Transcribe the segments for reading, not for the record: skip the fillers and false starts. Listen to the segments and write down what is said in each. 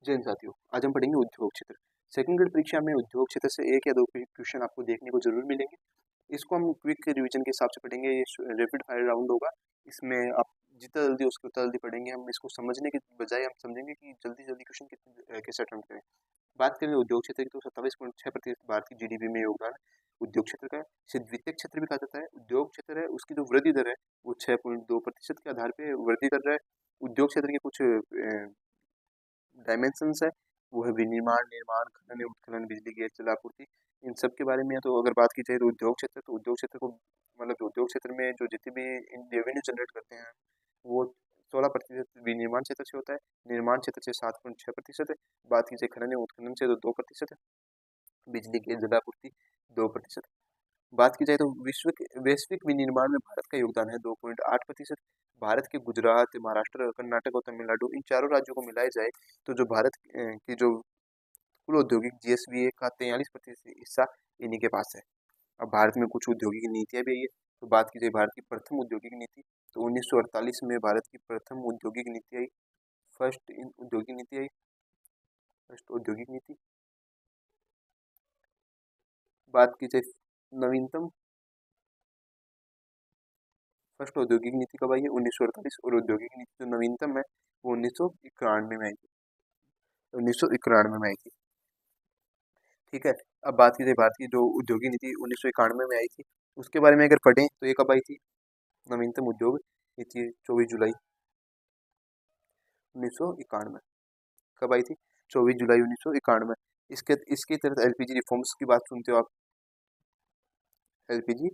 जैन साथियों, आज हम पढ़ेंगे उद्योग क्षेत्र। सेकंड ग्रेड परीक्षा में उद्योग क्षेत्र से एक या दो क्वेश्चन आपको देखने को जरूर मिलेंगे। इसको हम क्विक रिवीजन के हिसाब से पढ़ेंगे। ये रैपिड फायर राउंड होगा। इसमें आप जितना जल्दी उसको उतना जल्दी पढ़ेंगे। हम इसको समझने के बजाय हम समझेंगे कि जल्दी जल्दी क्वेश्चन कितने कैसे अटेम्प्ट करें। बात करें उद्योग क्षेत्र की तो 27.6% भारत की जीडीपी में योगदान उद्योग क्षेत्र का है। इसे द्वितीयक क्षेत्र भी कहा जाता है। उद्योग क्षेत्र है उसकी जो वृद्धि दर है वो 6.2% के आधार पे वृद्धि कर रहा है। उद्योग क्षेत्र के कुछ डायमेंशंस है, वो है विनिर्माण, निर्माण, खनन एवं उत्खनन, बिजली, गैस, जल आपूर्ति। इन सब के बारे में है। तो अगर बात की जाए तो उद्योग क्षेत्र, तो उद्योग क्षेत्र को मतलब उद्योग क्षेत्र में जो जितने भी रेवेन्यू जनरेट करते हैं वो 16% विनिर्माण क्षेत्र से होता है। निर्माण क्षेत्र से 7.6% है। बात की जाए खनन एवं उत्खनन से तो 2% है। बिजली, गैस, जल आपूर्ति 2%। बात की जाए तो वैश्विक विनिर्माण में भारत का योगदान है 2.8%। भारत के गुजरात, महाराष्ट्र, कर्नाटक और तमिलनाडु इन चारों राज्यों को मिलाया जाए तो जो भारत की जो कुल औद्योगिक जीएसबी का 43% हिस्सा इन्हीं के पास है। अब भारत में कुछ औद्योगिक नीतियां भी आई है। तो बात की जाए भारत की प्रथम औद्योगिक नीति, तो 1948 में भारत की प्रथम औद्योगिक नीति आई। फर्स्ट औद्योगिक नीति आई, फर्स्ट औद्योगिक नीति। बात की जाए नवीनतम, फर्स्ट औद्योगिक नीति कब आई है? 1948। और औद्योगिक नीति जो नवीनतम है वो 1991 में आई थी। 1991 में आई थी। ठीक है। अब बात की जाए भारत की जो औद्योगिक नीति 1991 में आई थी, उसके बारे में अगर पढ़ें तो ये कब आई थी? नवीनतम उद्योग नीति 24 जुलाई 1991। कब आई थी? 24 जुलाई 1991। इसके तहत एलपीजी रिफॉर्म्स की बात सुनते हो आप? एलपीजी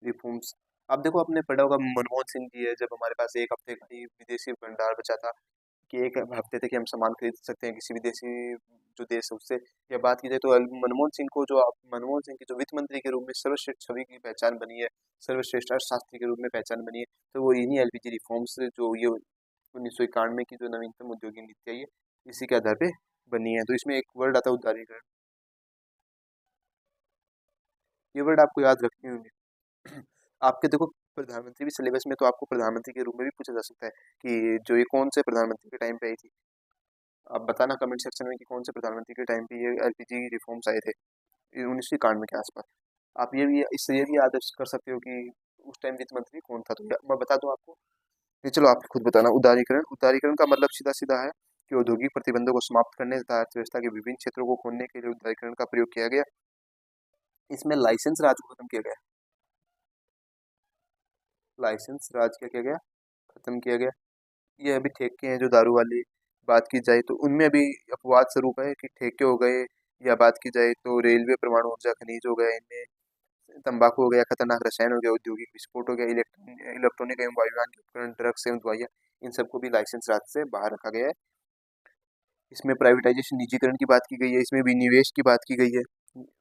रिफॉर्म्स, अब देखो आपने पढ़ा होगा मनमोहन सिंह जी है, जब हमारे पास एक हफ्ते का ही विदेशी भंडार बचा था कि एक हफ्ते तक ही हम सामान खरीद सकते हैं किसी विदेशी जो देश है उससे। या बात की जाए तो मनमोहन सिंह को जो आप मनमोहन सिंह की जो वित्त मंत्री के रूप में सर्वश्रेष्ठ छवि की पहचान बनी है, सर्वश्रेष्ठ अर्थशास्त्री के रूप में पहचान बनी है, तो वो इन्हीं एलपीजी रिफॉर्म्स जो ये 1991 की जो नवीनतम औद्योगिक नीति आई है इसी के आधार पे बनी है। तो इसमें एक वर्ड आता है उदारीकरण। ये वर्ड आपको याद रखने होंगे। आपके देखो प्रधानमंत्री भी सिलेबस में, तो आपको प्रधानमंत्री के रूप में भी पूछा जा सकता है कि जो ये कौन से प्रधानमंत्री के टाइम पे आई थी। आप बताना कमेंट सेक्शन में कि कौन से प्रधानमंत्री के टाइम पे ये एलपीजी रिफॉर्म्स आए थे 1991 के आसपास। आप ये भी इससे ये भी याद कर सकते हो कि उस टाइम वित्त मंत्री कौन था। तो मैं बता दूं आपको, ये चलो आप खुद बताना। उदारीकरण, उदारीकरण का मतलब सीधा सीधा है कि औद्योगिक प्रतिबंधों को समाप्त करने तथा अर्थव्यवस्था के विभिन्न क्षेत्रों को खोलने के लिए उदारीकरण का प्रयोग किया गया। इसमें लाइसेंस राज को खत्म किया गया। लाइसेंस राज क्या किया गया? खत्म किया गया। ये अभी ठेके हैं जो दारू वाली, बात की जाए तो उनमें अभी अपवाद स्वरूप है कि ठेके हो गए। या बात की जाए तो रेलवे, परमाणु ऊर्जा, खनिज हो गया, इनमें तंबाकू हो गया, खतरनाक रसायन हो गया, औद्योगिक विस्फोट हो गया, इलेक्ट्रॉनिक एवं वायुयान के उपकरण, ड्रग्स एवं दवाइयाँ, इन सबको भी लाइसेंस राज से बाहर रखा गया है। इसमें प्राइवेटाइजेशन, निजीकरण की बात की गई है। इसमें विनिवेश की बात की गई है।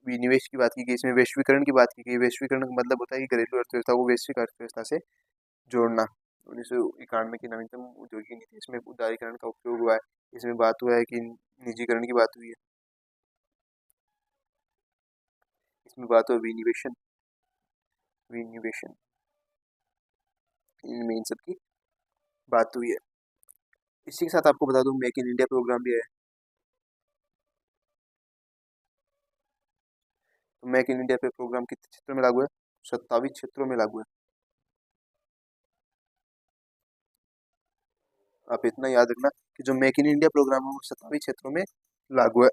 विनिवेश की बात की गई, इसमें वैश्वीकरण की बात की गई। वैश्वीकरण का मतलब होता है कि घरेलू अर्थव्यवस्था को वैश्विक अर्थव्यवस्था से जोड़ना। 1991 की नवीनतम औद्योगिक नीति, इसमें उदारीकरण का उपयोग हुआ है। इसमें बात हुआ है कि निजीकरण की बात हुई है। इसमें बात हुआ विनिवेशन, विनिवेशन, इनमें इन सब की बात हुई है। इसी के साथ आपको बता दूं मेक इन इंडिया प्रोग्राम भी है। तो मेक इन इंडिया पे प्रोग्राम कितने क्षेत्रों में लागू है? 27 क्षेत्रों में लागू है। आप इतना याद रखना कि जो मेक इन इंडिया प्रोग्राम है वो 27 क्षेत्रों में लागू है।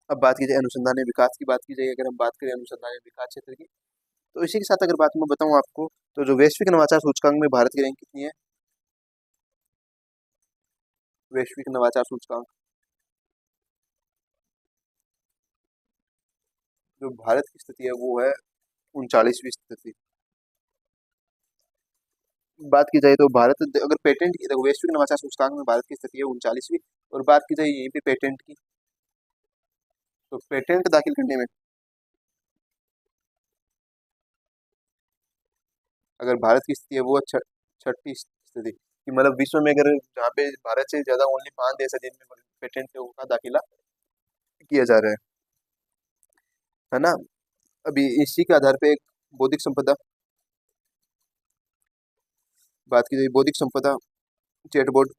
अब बात की जाए अनुसंधान एवं विकास की बात की जाए, अगर हम बात करें अनुसंधान एवं विकास क्षेत्र की, तो इसी के साथ अगर बात मैं बताऊं आपको, तो जो वैश्विक नवाचार सूचकांक में भारत की रैंक कितनी है? वैश्विक नवाचार सूचकांक, जो भारत की स्थिति है वो है 39वीं स्थिति। बात की जाए तो भारत अगर पेटेंट की, देखो वैश्विक नवाचार सूचकांक में भारत की स्थिति है 39वीं। और बात की जाए यहीं पे पेटेंट की, तो पेटेंट दाखिल करने में अगर भारत की स्थिति है वो 6ठी स्थिति, कि मतलब विश्व में अगर जहाँ पे भारत से ज्यादा ओनली 5 देश है जिनमें पेटेंट का दाखिला किया जा रहा है ना। अभी इसी के आधार पे एक बौद्धिक संपदा, बात की जाए बौद्धिक संपदा चैटबॉट,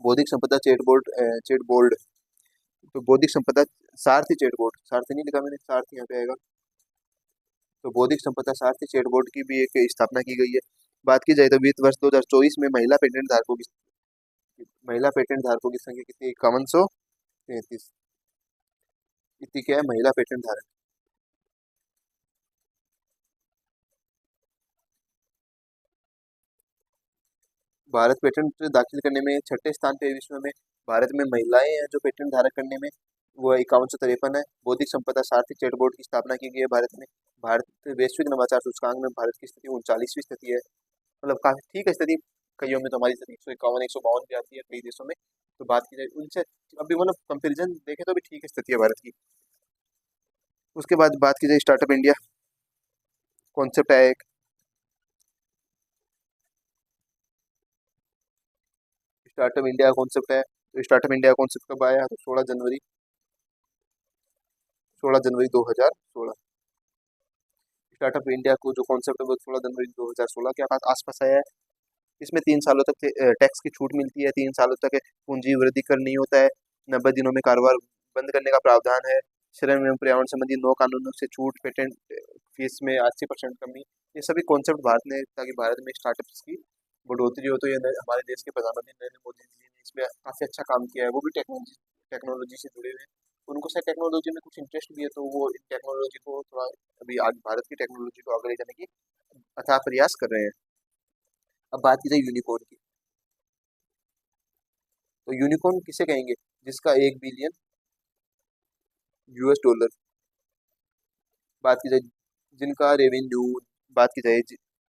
बौद्धिक संपदा चेट बोर्ड। तो बौद्धिक संपदा सारथी चेट बोर्ड, सारथी नहीं लिखा मैंने, सारथी यहाँ पे आएगा। तो बौद्धिक संपदा सारथी चेट बोर्ड की भी एक स्थापना की गई है। बात की जाए तो वित्त वर्ष 2024 में महिला पेटेंट धारकों की संख्या कितनी, 5133। इतनी क्या है महिला पेटेंट धारक। भारत पेटेंट दाखिल करने में छठे स्थान पे है विश्व में। भारत में महिलाएं हैं जो पेटेंट धारक करने में, वो 5153 है। बौद्धिक संपदा सारथी चेट बोर्ड की स्थापना की गई है भारत में। भारत वैश्विक नवाचार सूचकांक में भारत की स्थिति 39वीं स्थिति है। मतलब काफी ठीक है स्थिति। कईयों में तो हमारी स्थिति 151 152 भी आती है कई देशों में। तो बात की जाए उनसे अभी मतलब कंपेरिजन देखें तो भी ठीक है स्थिति है भारत की। उसके बाद बात की जाए स्टार्टअप इंडिया कॉन्सेप्ट है एक। स्टार्टअप इंडिया कॉन्सेप्ट है, तो स्टार्टअप इंडिया कॉन्सेप्ट कब आया, तो 16 जनवरी 2016। स्टार्टअप इंडिया को जो कॉन्सेप्ट है वो 16 जनवरी 2016 के आसपास आया है। इसमें 3 सालों तक टैक्स की छूट मिलती है, 3 सालों तक पूंजी वृद्धि कर नहीं होता है, 90 दिनों में कारोबार बंद करने का प्रावधान है, श्रम एवं पर्यावरण संबंधी 9 कानूनों से छूट, पेटेंट फीस में 80% कमी। ये सभी कॉन्सेप्ट भारत ने, ताकि भारत में स्टार्टअप्स की बढ़ोतरी हो। तो ये हमारे देश के प्रधानमंत्री नरेंद्र मोदी जी ने इसमें काफी अच्छा काम किया है। वो भी टेक्नोलॉजी टेक्नोलॉजी से जुड़े हुए हैं। उनको शायद टेक्नोलॉजी में कुछ इंटरेस्ट भी है, तो वो इन टेक्नोलॉजी को थोड़ा अभी आज भारत की टेक्नोलॉजी को आगे ले जाने की अथाह प्रयास कर रहे हैं। अब बात की जाए यूनिकॉर्न की, तो यूनिकॉर्न किसे कहेंगे, जिसका 1 बिलियन US डॉलर। बात की जाए जिनका रेवेन्यू, बात की जाए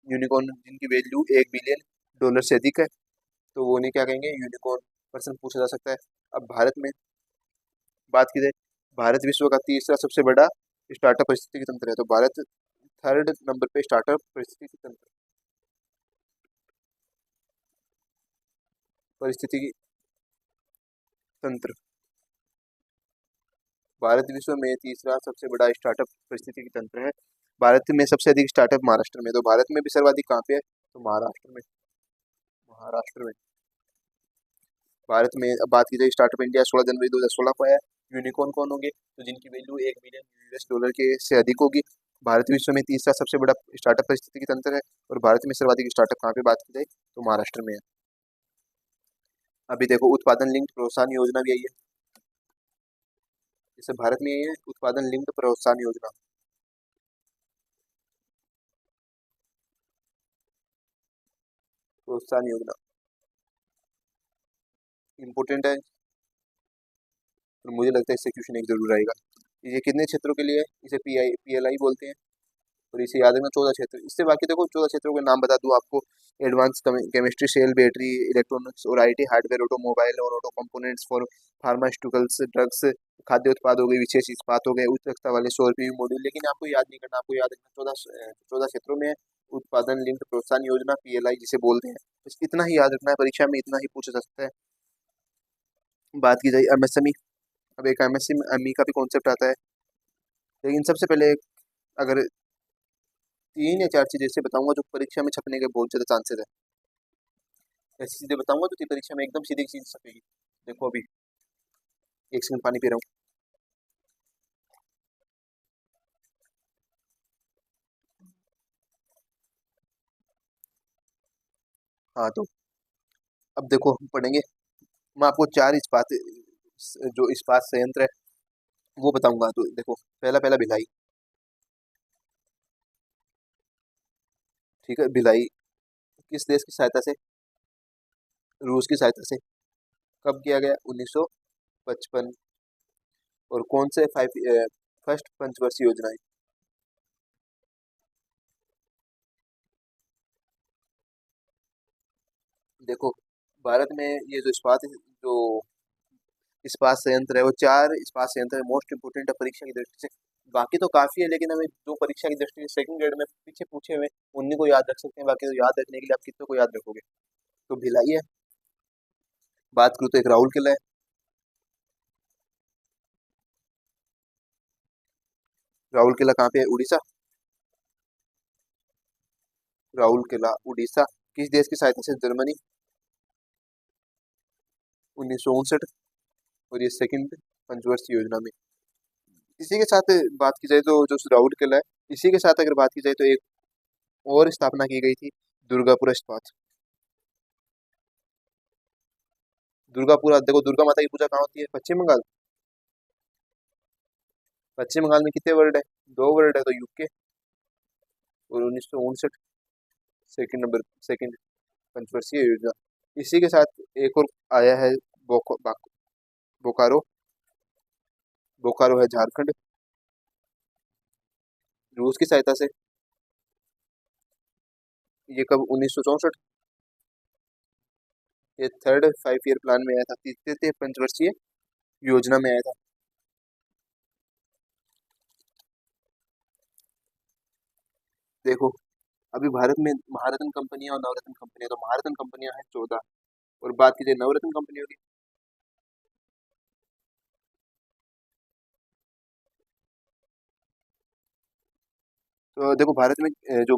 यूनिकॉर्न जिनकी वैल्यू 1 बिलियन डॉलर से अधिक है, तो वो उन्हें क्या कहेंगे, यूनिकॉर्न पर्सन पूछा जा सकता है। अब भारत में बात की जाए, भारत विश्व का तीसरा सबसे बड़ा स्टार्टअप परिस्थितिकी तंत्र है। तो भारत 3rd नंबर पे स्टार्टअप परिस्थितिकी तंत्र। भारत विश्व में तीसरा सबसे बड़ा स्टार्टअप परिस्थितिकी तंत्र है। भारत में सबसे अधिक स्टार्टअप महाराष्ट्र में। तो भारत में भी सर्वाधिक कहाँ पे है, तो महाराष्ट्र में। भारत में अब बात की जाए स्टार्टअप इंडिया 16 जनवरी 2016 को आया। यूनिकॉर्न कौन होंगे, तो जिनकी वैल्यू 1 बिलियन US डॉलर के से अधिक होगी। भारत विश्व में तीसरा सबसे बड़ा स्टार्टअप परिस्थितिकी तंत्र है। और भारत में सर्वाधिक स्टार्टअप कहाँ पे बात की जाए, तो महाराष्ट्र में है। अभी देखो उत्पादन लिंक प्रोत्साहन योजना भी आई है, जैसे भारत में ये है उत्पादन लिंक प्रोत्साहन योजना। प्रोत्साहन योजना इम्पोर्टेंट है, और मुझे लगता है इससे क्वेश्चन एक जरूर आएगा। ये कितने क्षेत्रों के लिए है, इसे PLI बोलते हैं, और इसे याद रखना 14 क्षेत्र। इससे बाकी देखो 14 क्षेत्रों के नाम बता दूं आपको, advance chemistry, cell, battery, electronics और IT, हार्डवेयर, ऑटोमोबाइल और auto components for pharmaceuticals, drugs, खाद्य उत्पाद हो गए, विशेष इस्पात हो गए, उच्च दक्षता वाले सौर PV मॉड्यूल। लेकिन आपको याद नहीं करना, आपको याद रखना 14 क्षेत्रों में उत्पादन लिंक्ड प्रोत्साहन योजना PLI जिसे बोलते हैं। बस इतना ही याद रखना है, परीक्षा में इतना ही पूछा जा सकता है। बात की जाए MSME। अब एक MSME का भी कॉन्सेप्ट आता है, लेकिन सबसे पहले अगर 3 या 4 चीजें ऐसे बताऊंगा जो परीक्षा में छपने के बहुत ज्यादा चांसेस है। ऐसी चीजें बताऊंगा जो परीक्षा में एकदम सीधी चीज छपेगी। देखो अभी 1 सेकंड पानी पी रहा हूँ। हाँ तो अब देखो हम पढ़ेंगे, मैं आपको 4 जो इस्पात संयंत्र है वो बताऊंगा। तो देखो पहला पहला भिलाई, ठीक है, भिलाई किस देश की सहायता से, रूस की सहायता से कब किया गया, 1955। और कौन से फर्स्ट पंचवर्षीय योजना है, देखो भारत में ये जो इस्पात संयंत्र है वो 4 इस्पात संयंत्र है, मोस्ट इंपोर्टेंट है परीक्षा की दृष्टि से। बाकी तो काफी है, लेकिन हमें जो परीक्षा की दृष्टि से सेकंड ग्रेड में पीछे पूछे हुए उन्हीं को याद रख सकते हैं। बाकी तो याद रखने के लिए आप कितने को याद रखोगे। तो भिलाई है। बात करूँ तो एक राहुल किला है। राहुल किला कहाँ पे है, उड़ीसा। राहुल किला उड़ीसा किस देश की सहायता से, जर्मनी। 1959, और ये सेकंड पंचवर्षीय योजना में। इसी के साथ बात की जाए तो जो सुराउड किला है, इसी के साथ अगर बात की जाए तो एक और स्थापना की गई थी, दुर्गापुर इस्पात। दुर्गापुर, देखो दुर्गा माता की पूजा कहाँ होती है? पश्चिम बंगाल। पश्चिम बंगाल में कितने वर्ड है? 2 वर्ड है, तो यूके। और 1959 सेकंड पंचवर्षीय योजना। इसी के साथ एक और आया है, बोकारो। बोकारो है झारखंड, रूस की सहायता से। ये कब? 1964। ये थर्ड 5 ईयर प्लान में आया था, तृतीय पंचवर्षीय योजना में आया था। देखो, अभी भारत में महारत्न कंपनियां और नवरत्न कंपनियां, तो महारत्न कंपनियां हैं 14, और बात की जाए नवरत्न कंपनियों की, तो देखो भारत में जो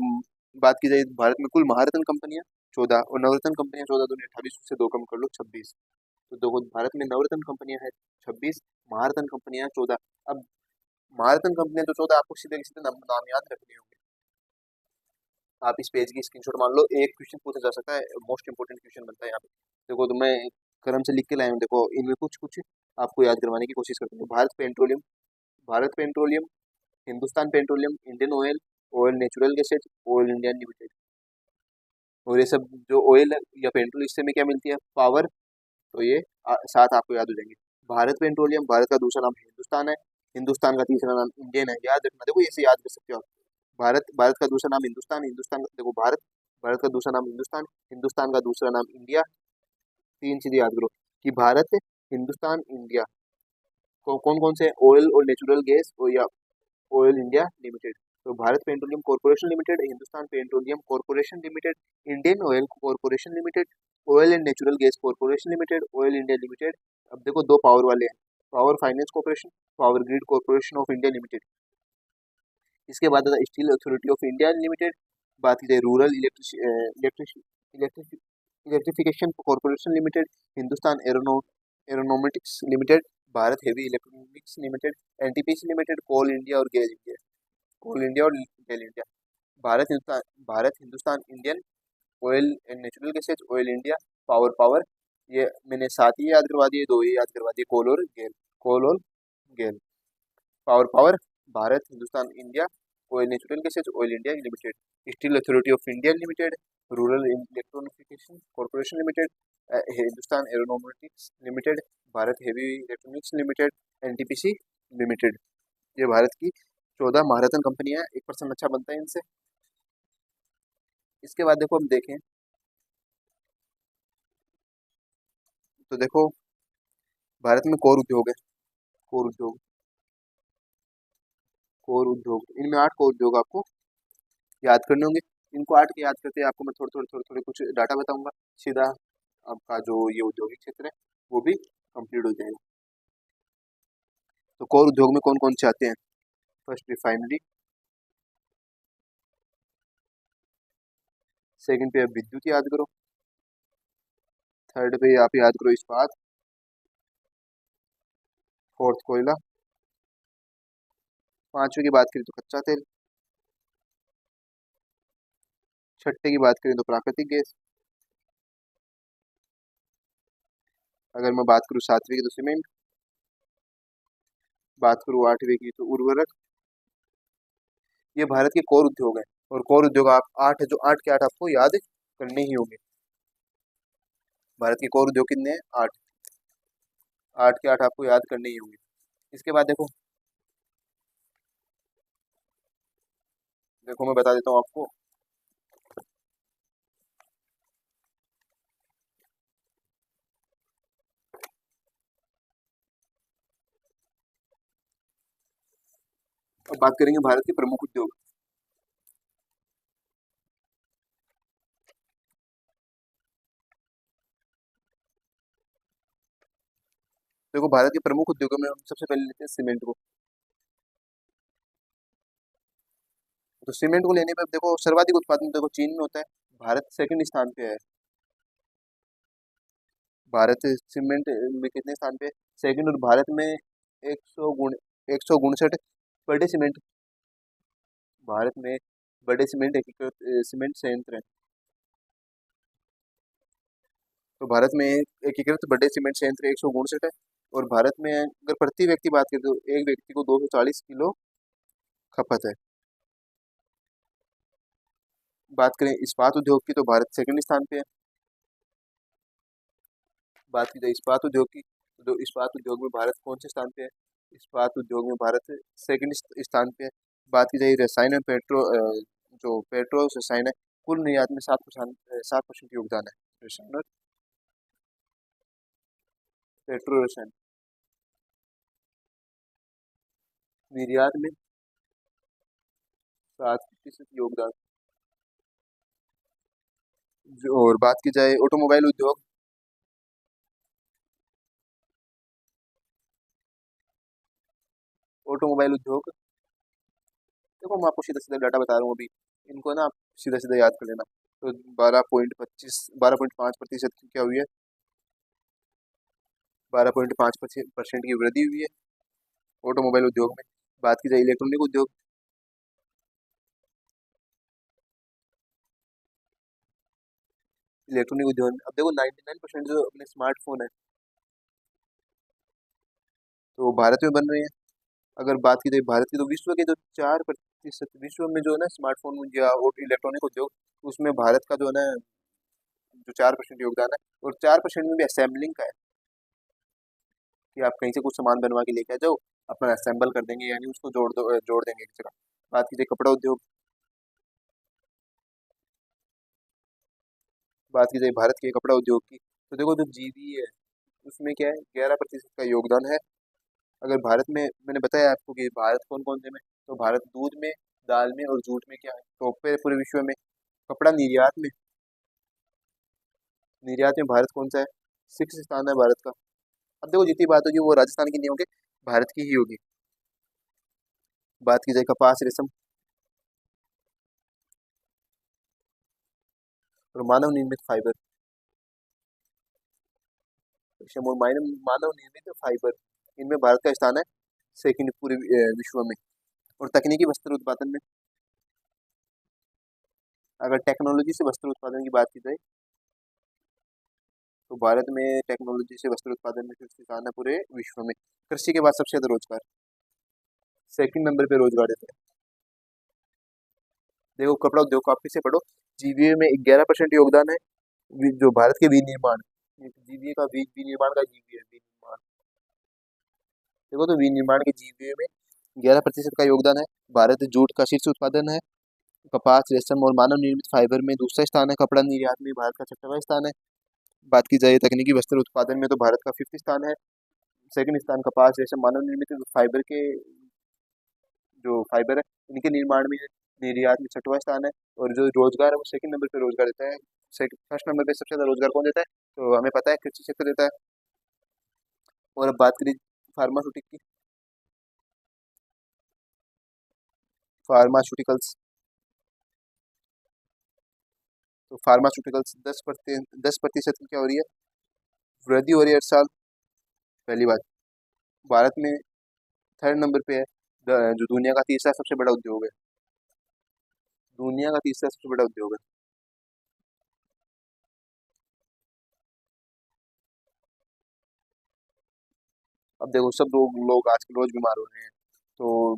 बात की जाए, भारत में कुल महारत्न कंपनियां 14 और नवरत्न कंपनियां 14, तो 28 से 2 कम कर लो 26। तो देखो भारत में नवरत्न कंपनियां हैं 26, महारत्न कंपनियां 14। अब महारत्न कंपनियां तो 14, आपको सीधे सीधे नाम याद रखने होंगे। आप इस पेज की स्क्रीनशॉट मान लो, एक क्वेश्चन पूछा जा सकता है, मोस्ट इंपोर्टेंट क्वेश्चन बनता है यहाँ पे। देखो तो मैं क्रम से लिख के लाया हूँ, देखो इनमें कुछ कुछ आपको याद करवाने की कोशिश करता हूँ। Bharat petroleum, Hindustan petroleum, Indian oil, oil natural gases, oil India limited. और ये सब जो ऑयल या पेट्रोल, इससे में क्या मिलती है? पावर। तो ये साथ आपको याद हो जाएंगे। भारत पेट्रोलियम, भारत का दूसरा नाम हिंदुस्तान है, हिंदुस्तान का तीसरा नाम इंडियन है, याद रखना। देखो इसे याद कर सकते हो आप। भारत, भारत का दूसरा नाम हिंदुस्तान, देखो भारत, भारत का दूसरा नाम हिंदुस्तान, हिंदुस्तान का दूसरा नाम इंडिया। 3 चीजें याद करो कि भारत, हिंदुस्तान, इंडिया को कौन कौन से? ऑयल और नेचुरल गैस, और या ऑयल इंडिया लिमिटेड। तो Bharat petroleum corporation limited, Hindustan petroleum corporation limited, Indian oil corporation limited, oil and natural gas corporation limited, oil India limited. अब देखो दो पावर वाले हैं, power finance corporation, power grid corporation of India limited. इसके बाद आता है steel authority of India limited. बात की जाए rural electrification corporation limited, Hindustan aeronautics limited, Bharat heavy electronics limited, NTPC limited, coal India और गेल इंडिया। कोल इंडिया और GAIL India. Bharat Hindustan Indian, oil and natural gases, oil India, power. ये मैंने 7 ही याद करवा दिए, 2 ही याद करवा दिए, कोल और गेल। कोल और GAIL. Power, Bharat Hindustan India, oil natural gases, oil India limited, steel authority of India limited, rural electrification corporation limited, Hindustan aeronautics limited, Bharat heavy electronics limited, NTPC limited. ये भारत की 14 महारत्न कंपनियां हैं। 1% अच्छा बनता है इनसे। इसके बाद देखो हम देखें तो देखो भारत में कोर उद्योग है। कोर उद्योग, कोर उद्योग, इनमें 8 कोर उद्योग आपको याद करने होंगे। इनको 8 के याद करते हैं, आपको मैं थोड़े कुछ डाटा बताऊंगा, सीधा आपका जो ये औद्योगिक क्षेत्र है वो भी कंप्लीट हो जाएगा। तो कोर उद्योग में कौन कौन से आते हैं? फर्स्ट रिफाइनरी, सेकंड पे आप विद्युत याद करो, थर्ड पे आप याद करो इस्पात, फोर्थ कोयला, पांचवे की बात करें तो कच्चा तेल, छठे की बात करें तो प्राकृतिक गैस, अगर मैं बात करूँ सातवीं की तो सीमेंट, बात करूँ आठवीं की तो उर्वरक। ये भारत के कोर उद्योग है, और कोर उद्योग आप 8 है, जो 8 के 8 आपको याद करने ही होंगे। भारत के कोर उद्योग कितने हैं? 8, 8 के 8 आपको याद करने ही होंगे। इसके बाद देखो, मैं बता देता हूँ आपको। अब बात करेंगे भारत के प्रमुख उद्योग। देखो भारत के प्रमुख उद्योगों में हम सबसे पहले लेते हैं सीमेंट को। तो सीमेंट को लेने में देखो सर्वाधिक उत्पादन देखो चीन में होता है, भारत सेकंड स्थान पे है। भारत सीमेंट में कितने स्थान पे है? सेकंड। और भारत में 169 बड़े सीमेंट, भारत में बड़े सीमेंट एकीकृत सीमेंट संयंत्र है। तो भारत में एकीकृत बड़े सीमेंट संयंत्र 169 है। और भारत में अगर प्रति व्यक्ति बात करें तो एक व्यक्ति को 240 किलो खपत है। बात करें इस्पात उद्योग की तो भारत सेकंड स्थान पे है। बात की जाए इस्पात उद्योग की तो इस्पात उद्योग में भारत कौन से स्थान पे है? इस्पात उद्योग में भारत सेकंड स्थान पे है। बात की जाए रसायन और जो पेट्रो रसायन है, कुल निर्यात में 7% योगदान है रसायन और पेट्रो रसायन निर्यात में 7% योगदान। और बात की जाए ऑटोमोबाइल उद्योग, ऑटोमोबाइल उद्योग देखो मैं आपको सीधा सीधा डाटा बता रहा हूँ अभी, इनको ना आप सीधा सीधा याद कर लेना। तो 12.5% क्या हुई है? 12.5% की वृद्धि हुई है ऑटोमोबाइल उद्योग में। बात की जाए इलेक्ट्रॉनिक उद्योग, इलेक्ट्रॉनिक उद्योग में अब देखो 99% जो अपने स्मार्टफोन है तो भारत में बन रहे हैं। अगर बात की जाए भारत की तो विश्व के जो 4% विश्व में जो है ना स्मार्टफोन या इलेक्ट्रॉनिक उद्योग, उसमें भारत का जो है ना जो 4% योगदान है। और 4% में भी असेंबलिंग का है कि आप कहीं से कुछ सामान बनवा के लेके आ जाओ, अपना असेंबल कर देंगे, यानी उसको जोड़ देंगे एक जगह। बात कीजिए कपड़ा उद्योग, बात की जाए भारत के कपड़ा उद्योग की तो देखो जो जीवी है उसमें क्या है 11% का योगदान है। अगर भारत में मैंने बताया आपको कि भारत कौन कौन से में, तो भारत दूध में, दाल में और जूट में क्या है टॉप पे है पूरे विश्व में। कपड़ा निर्यात में भारत कौन सा है? 6 स्थान है भारत का। अब देखो जितनी बात होगी वो राजस्थान की नहीं होगी, भारत की ही होगी। बात की जाए कपास रेशम और मानव निर्मित फाइबर, रेशम और मानव निर्मित फाइबर, इनमें भारत का स्थान है सेकंड पूरे विश्व में। और तकनीकी वस्त्र उत्पादन में, अगर टेक्नोलॉजी से वस्त्र उत्पादन की बात की जाए तो भारत में टेक्नोलॉजी से वस्त्र उत्पादन में फिफ्थ स्थान है पूरे विश्व में। कृषि के बाद सबसे ज्यादा रोजगार, सेकंड नंबर पे रोजगार देते हैं। देखो कपड़ा उद्योग को आप फिर से पढ़ो, जीवीए में 11% योगदान है। जो भारत के विनिर्माण, जीवीए का विनिर्माण का जीवीए विनिर्माण, देखो तो विनिर्माण के जीवीए में 11% का योगदान है। भारत जूट का शीर्ष उत्पादन है। कपास रेशम और मानव निर्मित फाइबर में दूसरा स्थान है। कपड़ा निर्यात में भारत का 6वां स्थान है। बात की जाए तकनीकी वस्त्र उत्पादन में तो भारत का 5th स्थान है। सेकंड स्थान कपास रेशम मानव निर्मित फाइबर के जो फाइबर है इनके निर्माण में है। निर्यात में 6वां स्थान है। और जो रोजगार है वो सेकंड नंबर पे रोजगार देता है। फर्स्ट नंबर पे सबसे ज्यादा रोजगार कौन देता है? तो हमें पता है कृषि क्षेत्र देता है। और अब बात करें फार्मास्यूटिक की, फार्मास्यूटिकल्स, तो फार्मास्यूटिकल्स 10% की क्या हो रही है? वृद्धि हो रही है हर साल। पहली बात, भारत में थर्ड नंबर पे है। जो दुनिया का तीसरा सबसे बड़ा उद्योग है, दुनिया का तीसरा सबसे बड़ा उद्योग है। अब देखो सब लोग आजकल रोज बीमार हो रहे हैं। तो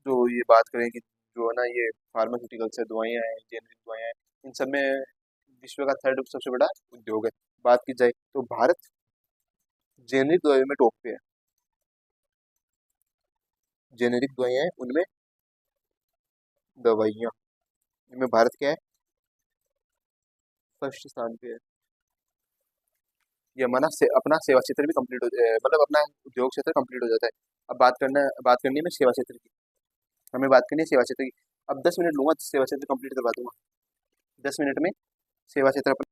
जो ये बात करें कि जो है ना ये फार्मास्यूटिकल्स है, दवाइयाँ हैं, जेनरिक दवाइयाँ हैं, इन सब में विश्व का थर्ड सबसे बड़ा उद्योग है। बात की जाए तो भारत जेनरिक दवाइयों में टॉप पे है। जेनरिक दवाइयाँ हैं उनमें, दवाइयाँ इनमें भारत क्या है? फर्स्ट स्थान पे है। ये हमारा अपना सेवा क्षेत्र भी कंप्लीट मतलब अपना उद्योग क्षेत्र कंप्लीट हो जाता है। अब बात करनी है मैं सेवा क्षेत्र की, हमें बात करनी है सेवा क्षेत्र की। अब 10 मिनट लूंगा सेवा क्षेत्र कंप्लीट करवा दूंगा। 10 मिनट में सेवा क्षेत्र